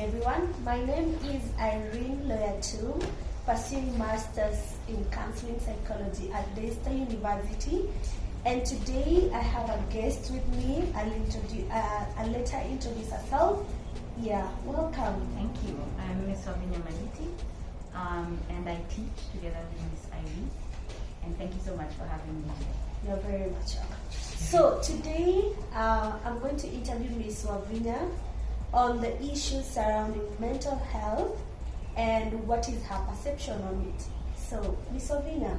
everyone. My name is Irene Loyatum, pursuing Masters in Counseling Psychology at Leicester University. And today I have a guest with me. I'll let her introduce herself. Yeah, welcome. Thank you. I'm Miss Wavinya Maliti, and I teach together with Miss Irene. And thank you so much for having me here. You're very much welcome. So today I'm going to interview Miss Wavinya on the issues surrounding mental health and what is her perception on it. So, Miss Wavinya,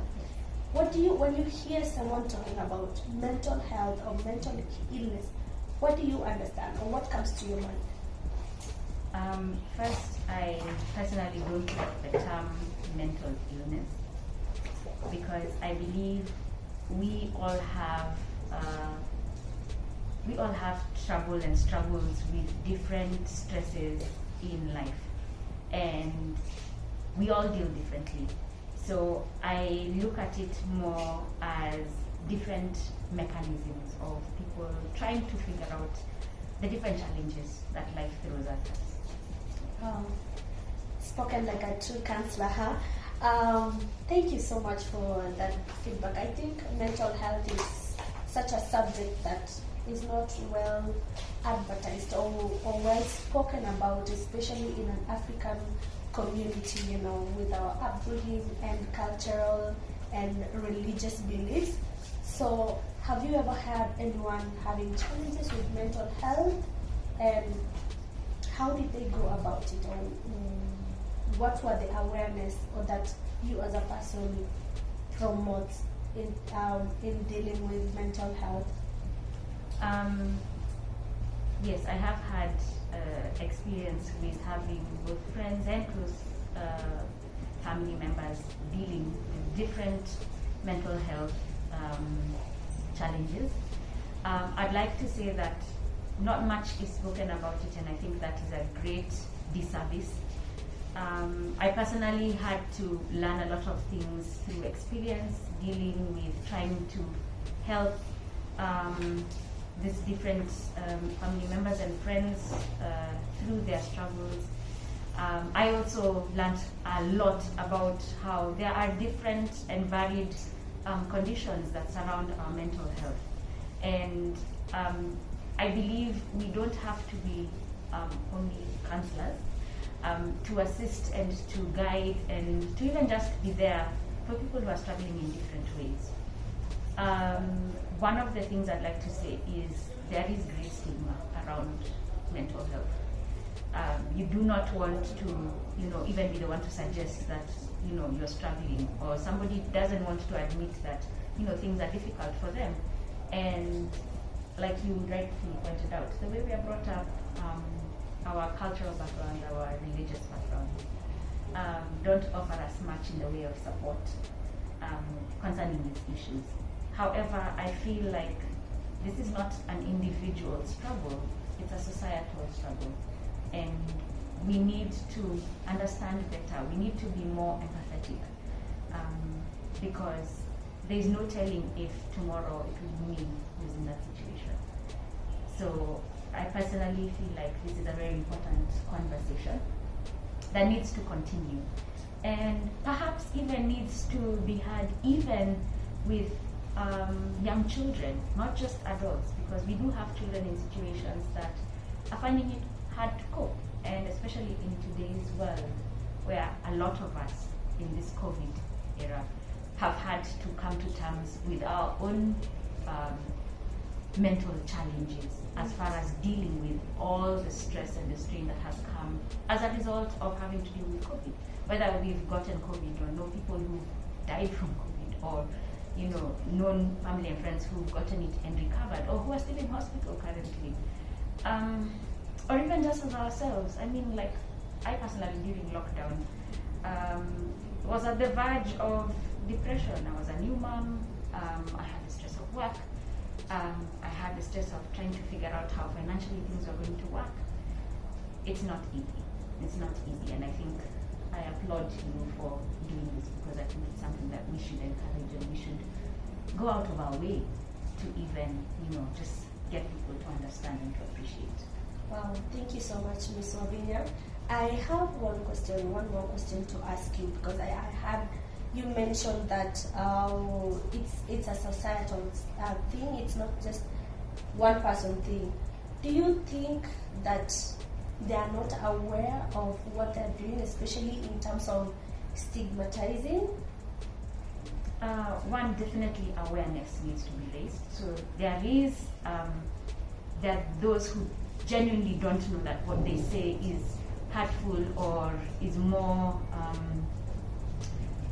when you hear someone talking about mental health or mental illness, what do you understand or what comes to your mind? First, I personally don't like the term mental illness because I believe we all have trouble and struggles with different stresses in life, and we all deal differently. So I look at it more as different mechanisms of people trying to figure out the different challenges that life throws at us. Spoken like a true counselor, huh? Thank you so much for that feedback. I think mental health is such a subject that is not well advertised or well spoken about, especially in an African community, with our upbringing and cultural and religious beliefs. So have you ever had anyone having challenges with mental health, and how did they go about it, or what were the awareness or that you as a person promote in dealing with mental health? Yes, I have had experience with having both friends and close family members dealing with different mental health challenges. I'd like to say that not much is spoken about it, and I think that is a great disservice. I personally had to learn a lot of things through experience dealing with trying to help these different family members and friends through their struggles. I also learned a lot about how there are different and varied conditions that surround our mental health. And I believe we don't have to be only counselors to assist and to guide and to even just be there for people who are struggling in different ways. One of the things I'd like to say is there is great stigma around mental health. You do not want to, even be the one to suggest that, you're struggling, or somebody doesn't want to admit that, things are difficult for them. And like you rightfully pointed out, the way we are brought up, our cultural background, our religious background, don't offer us much in the way of support concerning these issues. However, I feel like this is not an individual struggle, it's a societal struggle. And we need to understand better, we need to be more empathetic, because there is no telling if tomorrow it will be me who's in that situation. So I personally feel like this is a very important conversation that needs to continue, and perhaps even needs to be had even with young children, not just adults, because we do have children in situations that are finding it hard to cope, and especially in today's world where a lot of us in this COVID era have had to come to terms with our own mental challenges as far as dealing with all the stress and the strain that has come as a result of having to deal with COVID. Whether we've gotten COVID or know people who died from COVID, or known family and friends who've gotten it and recovered, or who are still in hospital currently, or even just as ourselves. I mean, like, I personally during lockdown was at the verge of depression. I was a new mom. I had the stress of work. I had the stress of trying to figure out how financially things were going to work. It's not easy. It's not easy, and I think I applaud you for doing this, because I think it's something that we should encourage, and we should go out of our way to even, just get people to understand and to appreciate. Wow, thank you so much, Ms. Wavinya. I have one more question to ask you, because I had you mentioned that it's a societal thing. It's not just one person thing. Do you think that they are not aware of what they're doing, especially in terms of stigmatizing? One, definitely awareness needs to be raised. So there are those who genuinely don't know that what they say is hurtful or is more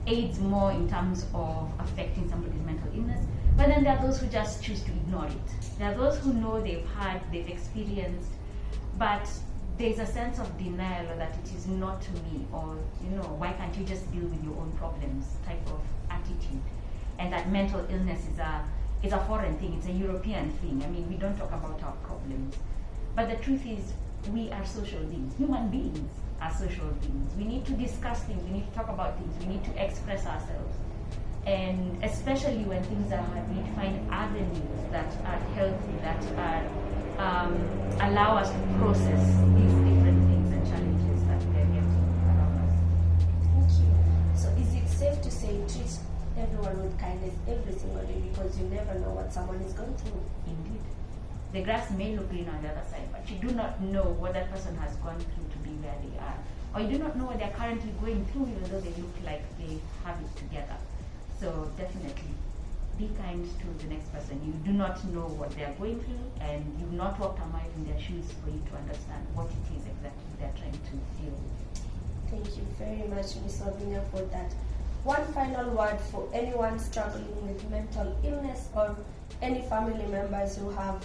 aids more in terms of affecting somebody's mental illness. But then there are those who just choose to ignore it. There are those who know they've experienced, but there's a sense of denial that it is not to me, or why can't you just deal with your own problems type of attitude. And that mental illness is a foreign thing, it's a European thing. I mean, we don't talk about our problems. But the truth is, we are social beings. Human beings are social beings. We need to discuss things, we need to talk about things, we need to express ourselves. And especially when things are hard, we need to find avenues that are healthy, that are allow us to process these different things and challenges that we are getting around us. Thank you. So is it safe to say treat everyone with kindness every single day, because you never know what someone is going through? Indeed. The grass may look green on the other side, but you do not know what that person has gone through to be where they are. Or you do not know what they're currently going through, even though they look like they have it together. So definitely, be kind to the next person. You do not know what they're going through, and you've not walked a mile in their shoes for you to understand what it is exactly they're trying to deal with. Thank you very much, Ms. Wavinya, for that. One final word for anyone struggling with mental illness, or any family members who have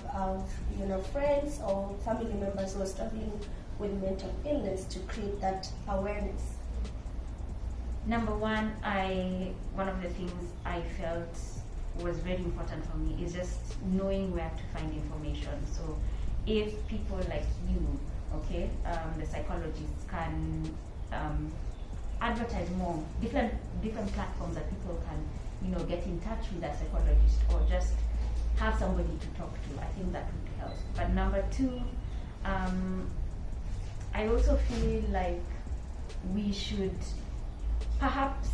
friends or family members who are struggling with mental illness, to create that awareness. Number one, one of the things I felt was very important for me is just knowing where to find information. So if people like you, the psychologists, can advertise more different platforms that people can get in touch with a psychologist, or just have somebody to talk to, I think that would help. But number two, I also feel like we should perhaps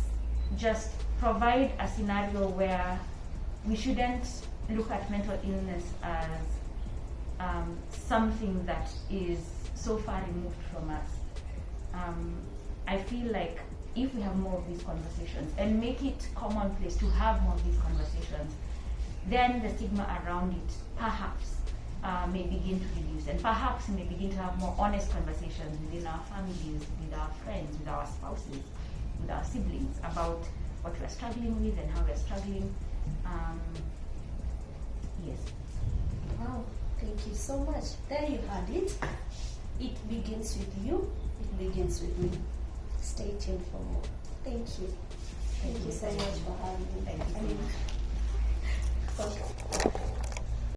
just provide a scenario where we shouldn't look at mental illness as something that is so far removed from us. I feel like if we have more of these conversations and make it commonplace to have more of these conversations, then the stigma around it perhaps may begin to reduce, and perhaps may begin to have more honest conversations within our families, with our friends, with our spouses, with our siblings, about what we're struggling with and how we're struggling. Yes. Wow, thank you so much. There you had it. It begins with you. It begins with me. Stay tuned for more. Thank you. Thank you so much for having me. Thank you so much. Okay.